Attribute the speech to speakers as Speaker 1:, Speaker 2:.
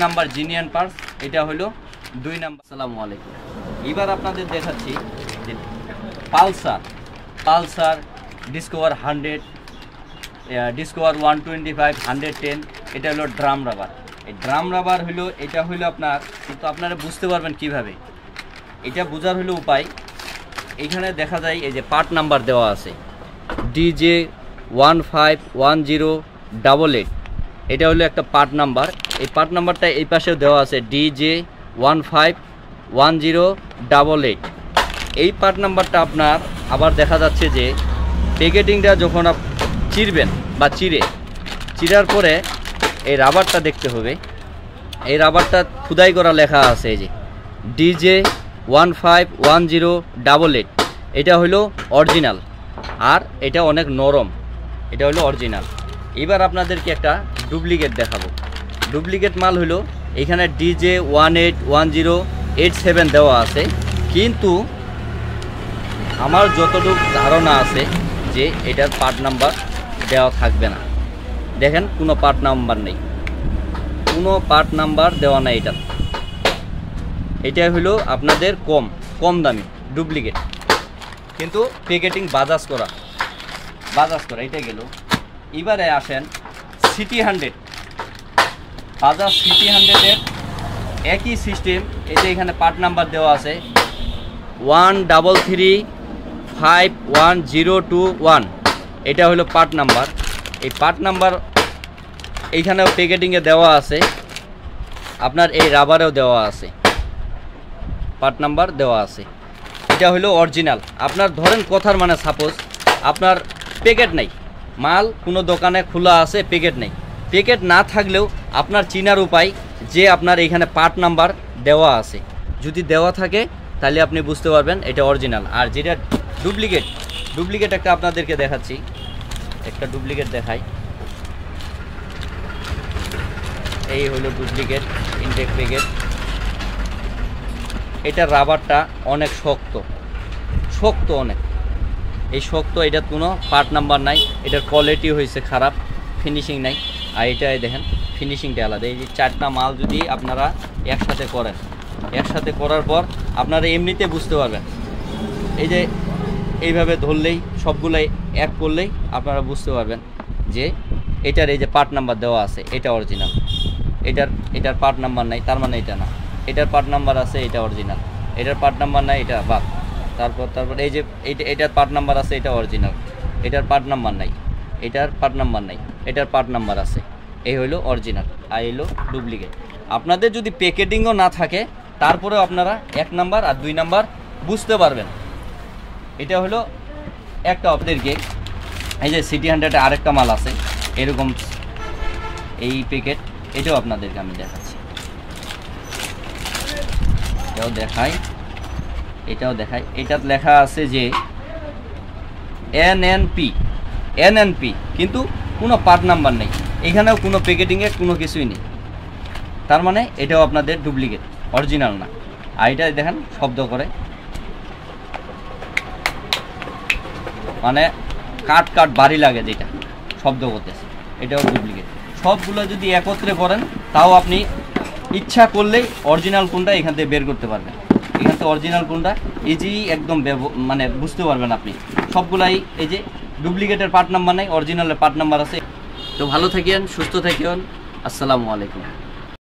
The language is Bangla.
Speaker 1: নাম্বার জিনিয়ান পার্স, এটা হলো 2 নাম্বার। আসসালামু আলাইকুম। এবার আপনাদের দেখাচ্ছি যে পালসার ডিসকভার 100, ডিসকভার 125, 110, এটা হলো ড্রাম রাবার। এই ড্রাম রাবার হলো, এটা হলো আপনার, কিন্তু আপনারা বুঝতে পারবেন কিভাবে, এটা বোঝার হলো উপায়। এখানে দেখা যায় এই যে পার্ট নাম্বার দেওয়া আছে DJ151088, এটা হলো একটা পার্ট নাম্বার। এই পার্ট নাম্বারটা এই পাশেও দেওয়া আছে DJ151088। এই পার্ট নাম্বারটা আপনার আবার দেখা যাচ্ছে যে প্যাকেটিংটা যখন চিরবেন বা চিরার পরে এই রাবারটা দেখতে হবে। এই রাবারটা খুদাই করা লেখা আছে এই যে DJ151088, এটা হলো অরিজিনাল, আর এটা অনেক নরম, এটা হলো অরিজিনাল। এবার আপনাদেরকে একটা ডুপ্লিকেট দেখাবো। ডুপ্লিকেট মাল হলো এখানে DJ181087 দেওয়া আছে, কিন্তু আমার যতটুকু ধারণা আছে যে এটার পার্ট নাম্বার দেওয়া থাকবে না। দেখেন কোনো পার্ট নাম্বার নেই, কোনো পার্ট নাম্বার দেওয়া নাই এটার। এটা হলো আপনাদের কম দামি ডুপ্লিকেট, কিন্তু প্যাকেটিং বাজাজ করা এটা গেল। এবারে আসেন সিটি 100, বাজাজ সিটি 100-এর একই সিস্টেম। এটা এখানে পার্ট নাম্বার দেওয়া আছে 13351021, এটা হলো পার্ট নাম্বার। এই পার্ট নাম্বার এইখানেও প্যাকেটিংয়ে দেওয়া আছে, আপনার এই রাবারেও দেওয়া আছে, পার্ট নাম্বার দেওয়া আছে। এটা হলো অরিজিনাল। আপনার ধরেন কথার মানে সাপোজ আপনার প্যাকেট নেই, মাল কোনো দোকানে খোলা আছে, প্যাকেট নেই, প্যাকেট না থাকলেও আপনার চিনার উপায় যে আপনার এখানে পার্ট নাম্বার দেওয়া আছে। যদি দেওয়া থাকে তাহলে আপনি বুঝতে পারবেন এটা অরিজিনাল। আর যেটা ডুপ্লিকেট একটা আপনাদেরকে দেখাচ্ছি, একটা ডুপ্লিকেট দেখাই। এই হলো ডুপ্লিকেট ইনটেক প্যাকেট। এটা রাবারটা অনেক শক্ত অনেক, এই শক্ত, এটার কোনো পার্ট নাম্বার নাই, এটার কোয়ালিটি হয়েছে খারাপ, ফিনিশিং নাই। আর এটাই দেখেন ফিনিশিংটা আলাদা। এই যে 4টা মাল যদি আপনারা একসাথে করেন, একসাথে করার পর আপনারা এমনিতে বুঝতে পারবেন। এই যে এইভাবে ধরলেই সবগুলাই এক করলেই আপনারা বুঝতে পারবেন যে এটার এই যে পার্ট নাম্বার দেওয়া আছে এটা অরিজিনাল। এটার পার্ট নাম্বার নাই, তার মানে এটা না। এটার পার্ট নাম্বার আছে, এটা অরিজিনাল। এটার পার্ট নাম্বার নাই, এটা বাদ। তারপর এই যে এটার পার্ট নাম্বার আছে, এটা অরিজিনাল। এটার পার্ট নাম্বার নাই, এটার পার্ট নাম্বার নাই, এটার পার্ট নাম্বার আছে। এই হলো অরিজিনাল, আর হলো ডুপ্লিকেট। আপনাদের যদি প্যাকেটিংও না থাকে তারপরেও আপনারা 1 নাম্বার আর 2 নাম্বার বুঝতে পারবেন। এটা হলো একটা আপনাদেরকে, এই যে সিটি 100-এ আরেকটা মাল আছে এরকম এই প্যাকেট, এটাও আপনাদেরকে আমি দেখাচ্ছি। এটাও দেখাই। এটাতে লেখা আছে যে এনএনপি, কিন্তু কোনো পার্ট নাম্বার নেই, এখানেও কোনো প্যাকেটিংয়ে কোনো কিছুই নেই। তার মানে এটাও আপনাদের ডুপ্লিকেট, অরিজিনাল না। আর এটা দেখেন শব্দ করে, মানে কাট বাড়ি লাগে, যেটা শব্দ করতেছে, এটাও ডুপ্লিকেট। সবগুলো যদি একত্রে করেন তাও আপনি ইচ্ছা করলেই অরিজিনাল কোনটা এখান থেকে বের করতে পারবেন। এখান থেকে অরিজিনাল কোনটা ইজি একদম মানে বুঝতে পারবেন আপনি। সবগুলাই এই যে ডুপ্লিকেটের পার্ট নাম্বার নেই, অরিজিনালের পার্ট নাম্বার আছে। তো ভালো থাকেন, সুস্থ থাকেন। আসসালামু আলাইকুম।